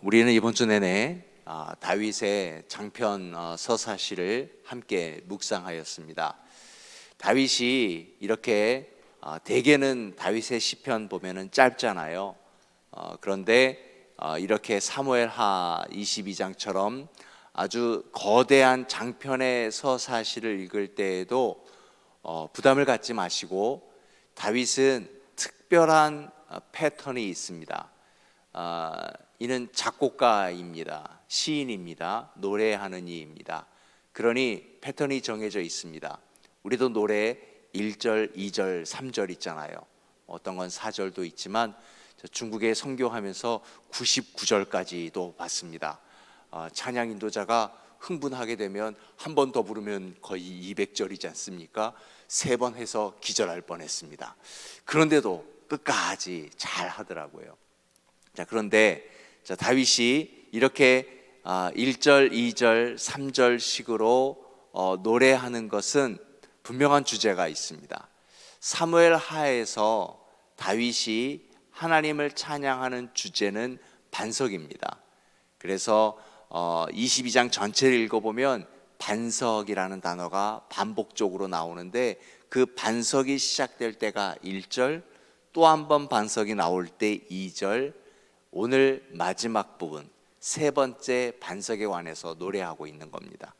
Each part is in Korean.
우리는 이번 주 내내 다윗의 장편 서사시를 함께 묵상하였습니다. 다윗이 이렇게 대개는 다윗의 시편 보면은 짧잖아요. 그런데 이렇게 사무엘하 22장처럼 아주 거대한 장편의 서사시를 읽을 때에도 부담을 갖지 마시고, 다윗은 특별한 패턴이 있습니다. 이는 작곡가입니다. 시인입니다. 노래하는 이입니다. 그러니 패턴이 정해져 있습니다. 우리도 노래 1절, 2절, 3절 있잖아요. 어떤 건 4절도 있지만 중국에 선교하면서 99절까지도 봤습니다. 찬양 인도자가 흥분하게 되면 한 번 더 부르면 거의 200절이지 않습니까? 3번 해서 기절할 뻔했습니다. 그런데도 끝까지 잘 하더라고요. 그런데 다윗이 이렇게 1절, 2절, 3절 식으로 노래하는 것은 분명한 주제가 있습니다. 사무엘 하에서 다윗이 하나님을 찬양하는 주제는 반석입니다. 그래서 22장 전체를 읽어보면 반석이라는 단어가 반복적으로 나오는데, 그 반석이 시작될 때가 1절, 또 한 번 반석이 나올 때 2절, 오늘 마지막 부분 세 번째 반석에 관해서 노래하고 있는 겁니다.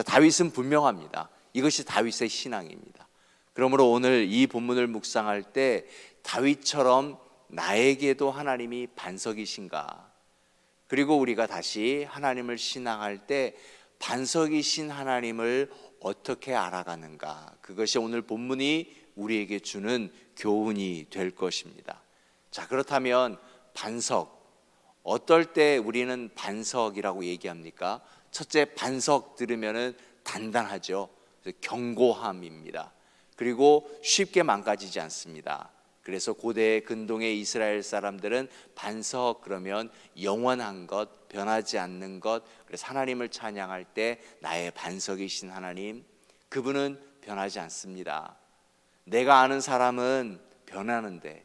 다윗은 분명합니다. 이것이 다윗의 신앙입니다. 그러므로 오늘 이 본문을 묵상할 때 다윗처럼 나에게도 하나님이 반석이신가, 그리고 우리가 다시 하나님을 신앙할 때 반석이신 하나님을 어떻게 알아가는가, 그것이 오늘 본문이 우리에게 주는 교훈이 될 것입니다. 그렇다면 반석, 어떨 때 우리는 반석이라고 얘기합니까? 첫째, 반석 들으면은 단단하죠. 견고함입니다. 그리고 쉽게 망가지지 않습니다. 그래서 고대 근동의 이스라엘 사람들은 반석 그러면 영원한 것, 변하지 않는 것, 그래서 하나님을 찬양할 때 나의 반석이신 하나님, 그분은 변하지 않습니다. 내가 아는 사람은 변하는데,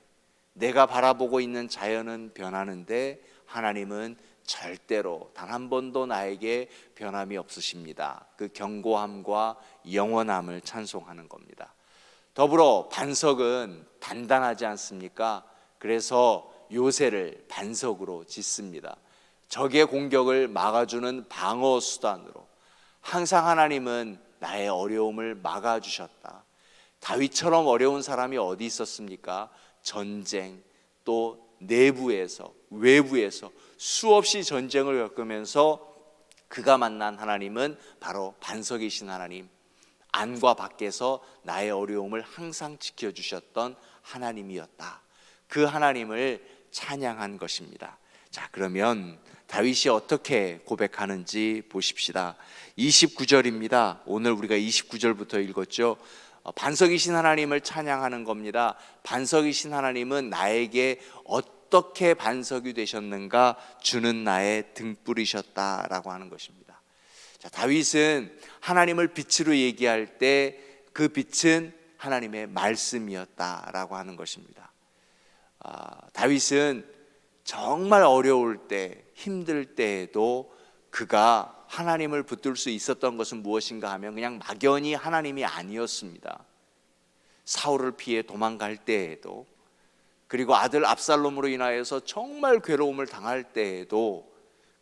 내가 바라보고 있는 자연은 변하는데, 하나님은 절대로 단 한 번도 나에게 변함이 없으십니다. 그 견고함과 영원함을 찬송하는 겁니다. 더불어 반석은 단단하지 않습니까? 그래서 요새를 반석으로 짓습니다. 적의 공격을 막아주는 방어 수단으로. 항상 하나님은 나의 어려움을 막아주셨다. 다윗처럼 어려운 사람이 어디 있었습니까? 전쟁, 또 내부에서 외부에서 수없이 전쟁을 겪으면서 그가 만난 하나님은 바로 반석이신 하나님, 안과 밖에서 나의 어려움을 항상 지켜주셨던 하나님이었다. 그 하나님을 찬양한 것입니다. 그러면 다윗이 어떻게 고백하는지 보십시다. 29절입니다. 오늘 우리가 29절부터 읽었죠. 반석이신 하나님을 찬양하는 겁니다. 반석이신 하나님은 나에게 어떻게 반석이 되셨는가? 주는 나의 등불이셨다라고 하는 것입니다. 다윗은 하나님을 빛으로 얘기할 때 그 빛은 하나님의 말씀이었다라고 하는 것입니다. 다윗은 정말 어려울 때, 힘들 때에도 그가 하나님을 붙들 수 있었던 것은 무엇인가 하면 그냥 막연히 하나님이 아니었습니다. 사울을 피해 도망갈 때에도, 그리고 아들 압살롬으로 인하여서 정말 괴로움을 당할 때에도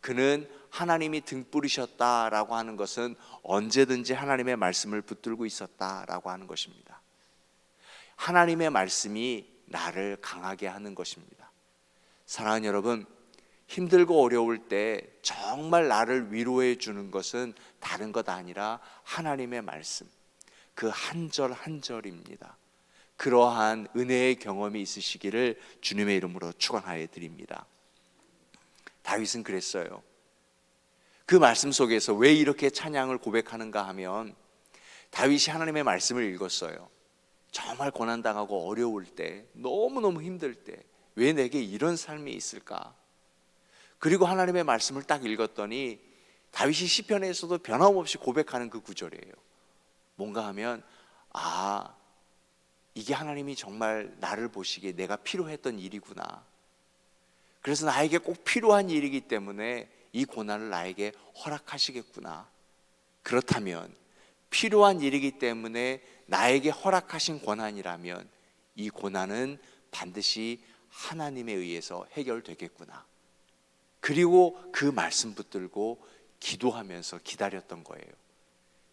그는 하나님이 등불이셨다라고 하는 것은 언제든지 하나님의 말씀을 붙들고 있었다라고 하는 것입니다. 하나님의 말씀이 나를 강하게 하는 것입니다. 사랑하는 여러분, 힘들고 어려울 때 정말 나를 위로해 주는 것은 다른 것 아니라 하나님의 말씀, 그 한 절 한 절입니다. 그러한 은혜의 경험이 있으시기를 주님의 이름으로 축원하여 드립니다. 다윗은 그랬어요. 그 말씀 속에서 왜 이렇게 찬양을 고백하는가 하면, 다윗이 하나님의 말씀을 읽었어요. 정말 고난당하고 어려울 때, 너무너무 힘들 때 왜 내게 이런 삶이 있을까? 그리고 하나님의 말씀을 딱 읽었더니 다윗이 시편에서도 변함없이 고백하는 그 구절이에요. 뭔가 하면 이게 하나님이 정말 나를 보시기에 내가 필요했던 일이구나. 그래서 나에게 꼭 필요한 일이기 때문에 이 고난을 나에게 허락하시겠구나. 그렇다면 필요한 일이기 때문에 나에게 허락하신 고난이라면 이 고난은 반드시 하나님에 의해서 해결되겠구나. 그리고 그 말씀 붙들고 기도하면서 기다렸던 거예요.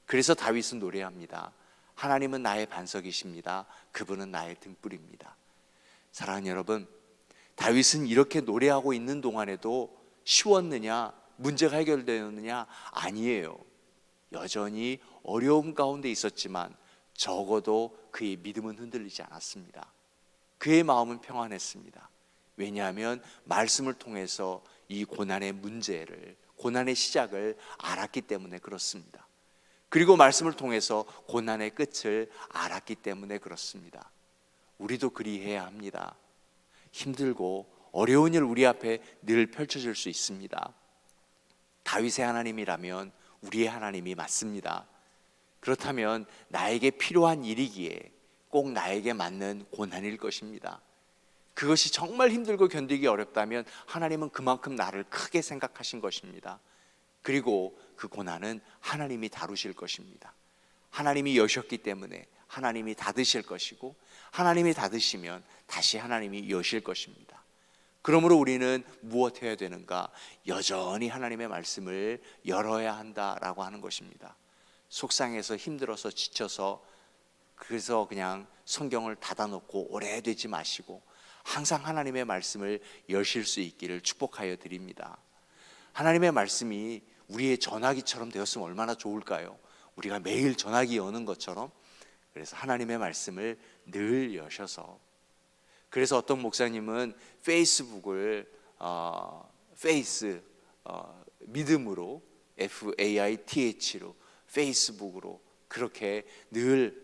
그래서 다윗은 노래합니다. 하나님은 나의 반석이십니다. 그분은 나의 등불입니다. 사랑하는 여러분, 다윗은 이렇게 노래하고 있는 동안에도 쉬웠느냐, 문제가 해결되었느냐? 아니에요. 여전히 어려움 가운데 있었지만 적어도 그의 믿음은 흔들리지 않았습니다. 그의 마음은 평안했습니다. 왜냐하면 말씀을 통해서 이 고난의 문제를, 고난의 시작을 알았기 때문에 그렇습니다. 그리고 말씀을 통해서 고난의 끝을 알았기 때문에 그렇습니다. 우리도 그리해야 합니다. 힘들고 어려운 일 우리 앞에 늘 펼쳐질 수 있습니다. 다윗의 하나님이라면 우리의 하나님이 맞습니다. 그렇다면 나에게 필요한 일이기에 꼭 나에게 맞는 고난일 것입니다. 그것이 정말 힘들고 견디기 어렵다면 하나님은 그만큼 나를 크게 생각하신 것입니다. 그리고 그 고난은 하나님이 다루실 것입니다. 하나님이 여셨기 때문에 하나님이 닫으실 것이고, 하나님이 닫으시면 다시 하나님이 여실 것입니다. 그러므로 우리는 무엇 해야 되는가? 여전히 하나님의 말씀을 열어야 한다라고 하는 것입니다. 속상해서 힘들어서 지쳐서 그래서 그냥 성경을 닫아놓고 오래되지 마시고 항상 하나님의 말씀을 여실 수 있기를 축복하여 드립니다. 하나님의 말씀이 우리의 전화기처럼 되었으면 얼마나 좋을까요? 우리가 매일 전화기 여는 것처럼. 그래서 하나님의 말씀을 늘 여셔서, 그래서 어떤 목사님은 페이스북을 믿음으로 FAITH로 페이스북으로 그렇게 늘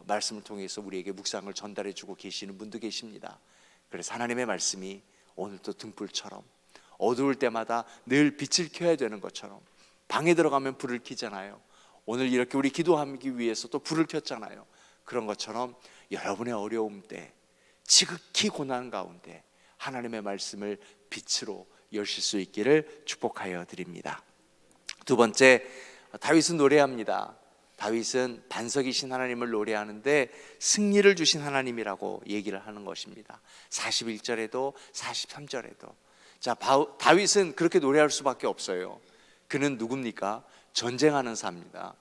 말씀을 통해서 우리에게 묵상을 전달해 주고 계시는 분도 계십니다. 그래서 하나님의 말씀이 오늘도 등불처럼 어두울 때마다 늘 빛을 켜야 되는 것처럼, 방에 들어가면 불을 켜잖아요. 오늘 이렇게 우리 기도하기 위해서 또 불을 켰잖아요. 그런 것처럼 여러분의 어려움 때, 지극히 고난 가운데 하나님의 말씀을 빛으로 여실 수 있기를 축복하여 드립니다. 두 번째, 다윗은 노래합니다. 다윗은 반석이신 하나님을 노래하는데 승리를 주신 하나님이라고 얘기를 하는 것입니다. 41절에도 43절에도. 자, 다윗은 그렇게 노래할 수밖에 없어요. 그는 누굽니까? 전쟁하는 사람입니다.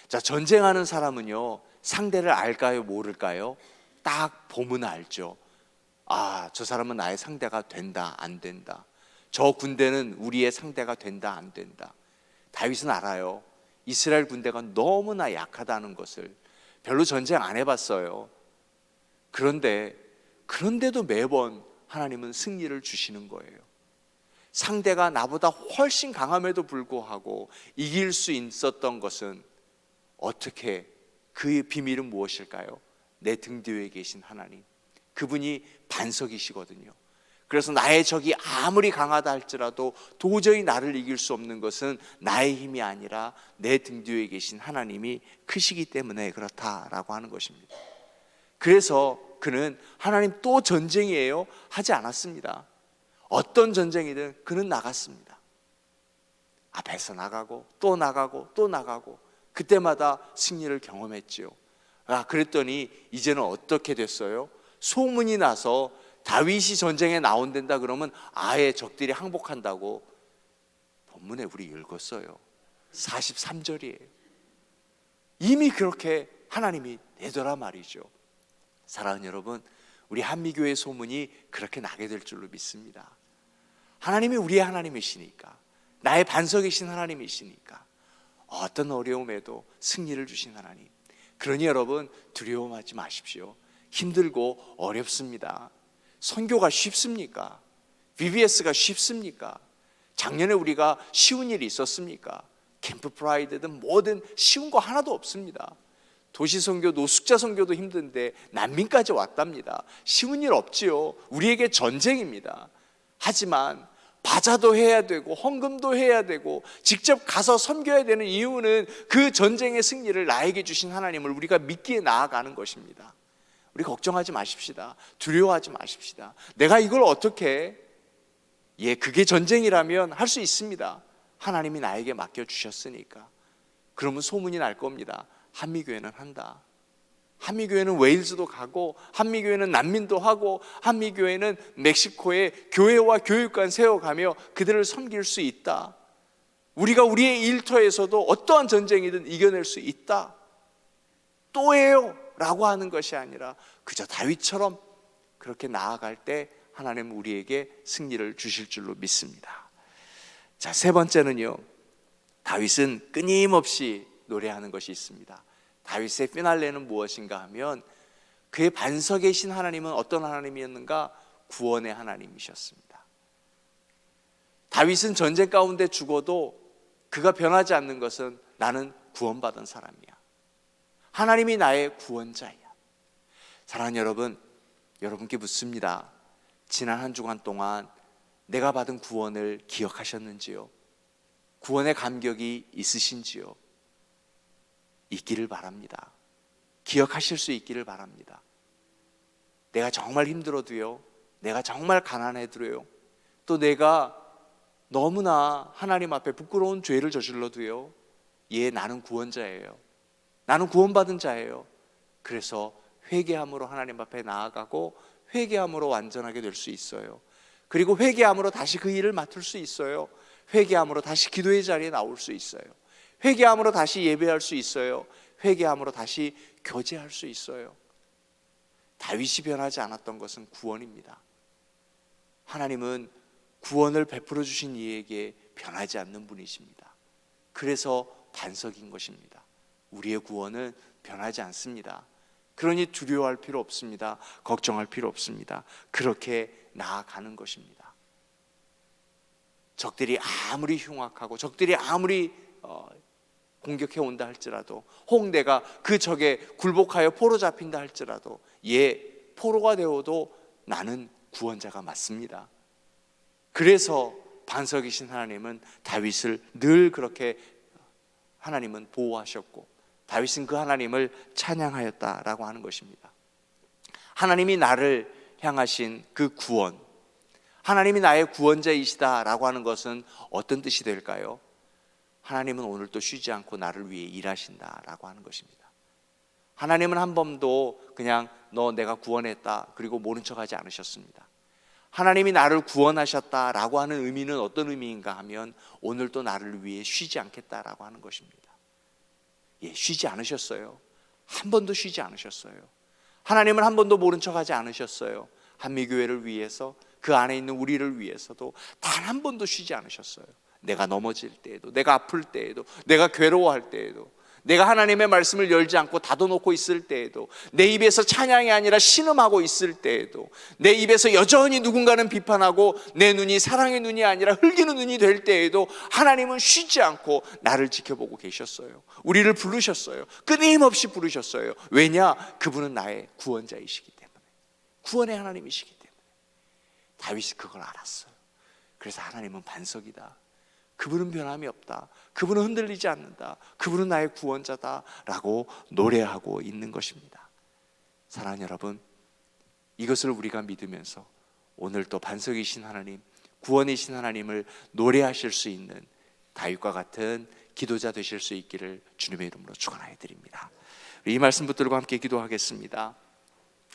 자, 전쟁하는 사람은요, 상대를 알까요, 모를까요? 딱 보면 알죠. 아, 저 사람은 나의 상대가 된다, 안 된다. 저 군대는 우리의 상대가 된다, 안 된다. 다윗은 알아요. 이스라엘 군대가 너무나 약하다는 것을. 별로 전쟁 안 해봤어요. 그런데도 매번 하나님은 승리를 주시는 거예요. 상대가 나보다 훨씬 강함에도 불구하고 이길 수 있었던 것은 어떻게, 그의 비밀은 무엇일까요? 내 등 뒤에 계신 하나님, 그분이 반석이시거든요. 그래서 나의 적이 아무리 강하다 할지라도 도저히 나를 이길 수 없는 것은 나의 힘이 아니라 내 등 뒤에 계신 하나님이 크시기 때문에 그렇다라고 하는 것입니다. 그래서 그는 하나님 또 전쟁이에요? 하지 않았습니다. 어떤 전쟁이든 그는 나갔습니다. 앞에서 나가고 또 나가고 또 나가고 그때마다 승리를 경험했지요. 그랬더니 이제는 어떻게 됐어요? 소문이 나서 다윗이 전쟁에 나온댄다 그러면 아예 적들이 항복한다고 본문에 우리 읽었어요. 43절이에요. 이미 그렇게 하나님이 내더라 말이죠. 사랑하는 여러분, 우리 한미교회 소문이 그렇게 나게 될 줄로 믿습니다. 하나님이 우리의 하나님이시니까, 나의 반석이신 하나님이시니까 어떤 어려움에도 승리를 주신 하나님. 그러니 여러분, 두려워하지 마십시오. 힘들고 어렵습니다. 선교가 쉽습니까? VBS가 쉽습니까? 작년에 우리가 쉬운 일이 있었습니까? 캠프 프라이드든 뭐든 쉬운 거 하나도 없습니다. 도시 선교, 노숙자 선교도 힘든데 난민까지 왔답니다. 쉬운 일 없지요. 우리에게 전쟁입니다. 하지만 바자도 해야 되고 헌금도 해야 되고 직접 가서 섬겨야 되는 이유는 그 전쟁의 승리를 나에게 주신 하나님을 우리가 믿기에 나아가는 것입니다. 우리 걱정하지 마십시다. 두려워하지 마십시다. 내가 이걸 어떻게 해? 예, 그게 전쟁이라면 할 수 있습니다. 하나님이 나에게 맡겨주셨으니까. 그러면 소문이 날 겁니다. 한미교회는 한다. 한미교회는 웨일즈도 가고, 한미교회는 난민도 하고, 한미교회는 멕시코에 교회와 교육관 세워가며 그들을 섬길 수 있다. 우리가 우리의 일터에서도 어떠한 전쟁이든 이겨낼 수 있다. 또해요 라고 하는 것이 아니라 그저 다윗처럼 그렇게 나아갈 때 하나님은 우리에게 승리를 주실 줄로 믿습니다. 자, 세 번째는요, 다윗은 끊임없이 노래하는 것이 있습니다. 다윗의 피날레는 무엇인가 하면 그의 반석에 계신 하나님은 어떤 하나님이었는가? 구원의 하나님이셨습니다. 다윗은 전쟁 가운데 죽어도 그가 변하지 않는 것은 나는 구원받은 사람이야. 하나님이 나의 구원자야. 사랑하는 여러분, 여러분께 묻습니다. 지난 한 주간 동안 내가 받은 구원을 기억하셨는지요? 구원의 감격이 있으신지요? 있기를 바랍니다. 기억하실 수 있기를 바랍니다. 내가 정말 힘들어도요, 내가 정말 가난해도요, 또 내가 너무나 하나님 앞에 부끄러운 죄를 저질러도요, 예, 나는 구원자예요. 나는 구원받은 자예요. 그래서 회개함으로 하나님 앞에 나아가고 회개함으로 완전하게 될 수 있어요. 그리고 회개함으로 다시 그 일을 맡을 수 있어요. 회개함으로 다시 기도의 자리에 나올 수 있어요. 회개함으로 다시 예배할 수 있어요. 회개함으로 다시 교제할 수 있어요. 다윗이 변하지 않았던 것은 구원입니다. 하나님은 구원을 베풀어 주신 이에게 변하지 않는 분이십니다. 그래서 반석인 것입니다. 우리의 구원은 변하지 않습니다. 그러니 두려워할 필요 없습니다. 걱정할 필요 없습니다. 그렇게 나아가는 것입니다. 적들이 아무리 흉악하고 적들이 아무리 공격해 온다 할지라도, 혹 내가 그 적에 굴복하여 포로 잡힌다 할지라도, 예, 포로가 되어도 나는 구원자가 맞습니다. 그래서 반석이신 하나님은 다윗을 늘 그렇게 하나님은 보호하셨고 다윗은 그 하나님을 찬양하였다라고 하는 것입니다. 하나님이 나를 향하신 그 구원, 하나님이 나의 구원자이시다라고 하는 것은 어떤 뜻이 될까요? 하나님은 오늘도 쉬지 않고 나를 위해 일하신다라고 하는 것입니다. 하나님은 한 번도 그냥 너 내가 구원했다 그리고 모른 척하지 않으셨습니다. 하나님이 나를 구원하셨다라고 하는 의미는 어떤 의미인가 하면 오늘도 나를 위해 쉬지 않겠다라고 하는 것입니다. 예, 쉬지 않으셨어요. 한 번도 쉬지 않으셨어요. 하나님은 한 번도 모른 척하지 않으셨어요. 한미교회를 위해서, 그 안에 있는 우리를 위해서도 단 한 번도 쉬지 않으셨어요. 내가 넘어질 때에도, 내가 아플 때에도, 내가 괴로워할 때에도, 내가 하나님의 말씀을 열지 않고 닫아놓고 있을 때에도, 내 입에서 찬양이 아니라 신음하고 있을 때에도, 내 입에서 여전히 누군가는 비판하고 내 눈이 사랑의 눈이 아니라 흘기는 눈이 될 때에도 하나님은 쉬지 않고 나를 지켜보고 계셨어요. 우리를 부르셨어요. 끊임없이 부르셨어요. 왜냐? 그분은 나의 구원자이시기 때문에, 구원의 하나님이시기 때문에. 다윗이 그걸 알았어요. 그래서 하나님은 반석이다, 그분은 변함이 없다, 그분은 흔들리지 않는다, 그분은 나의 구원자다 라고 노래하고 있는 것입니다. 사랑하는 여러분, 이것을 우리가 믿으면서 오늘 또 반석이신 하나님, 구원이신 하나님을 노래하실 수 있는 다윗과 같은 기도자 되실 수 있기를 주님의 이름으로 축원하여 드립니다. 이 말씀 붙들고 함께 기도하겠습니다.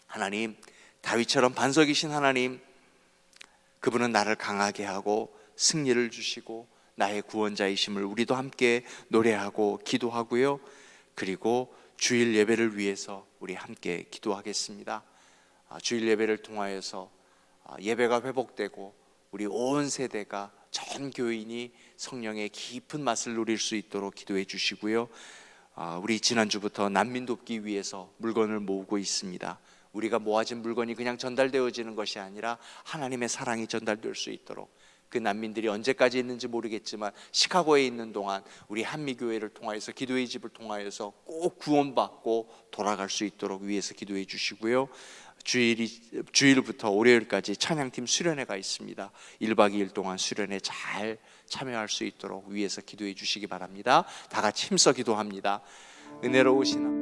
하나님, 다윗처럼 반석이신 하나님, 그분은 나를 강하게 하고 승리를 주시고 나의 구원자이심을 우리도 함께 노래하고 기도하고요, 그리고 주일 예배를 위해서 우리 함께 기도하겠습니다. 주일 예배를 통하여서 예배가 회복되고 우리 온 세대가 전 교인이 성령의 깊은 맛을 누릴 수 있도록 기도해 주시고요, 우리 지난주부터 난민 돕기 위해서 물건을 모으고 있습니다. 우리가 모아진 물건이 그냥 전달되어지는 것이 아니라 하나님의 사랑이 전달될 수 있도록, 그 난민들이 언제까지 있는지 모르겠지만 시카고에 있는 동안 우리 한미교회를 통하여서, 기도의 집을 통하여서 꼭 구원받고 돌아갈 수 있도록 위해서 기도해 주시고요, 주일부터 월요일까지 찬양팀 수련회가 있습니다. 1박 2일 동안 수련회 잘 참여할 수 있도록 위해서 기도해 주시기 바랍니다. 다 같이 힘써 기도합니다. 은혜로우신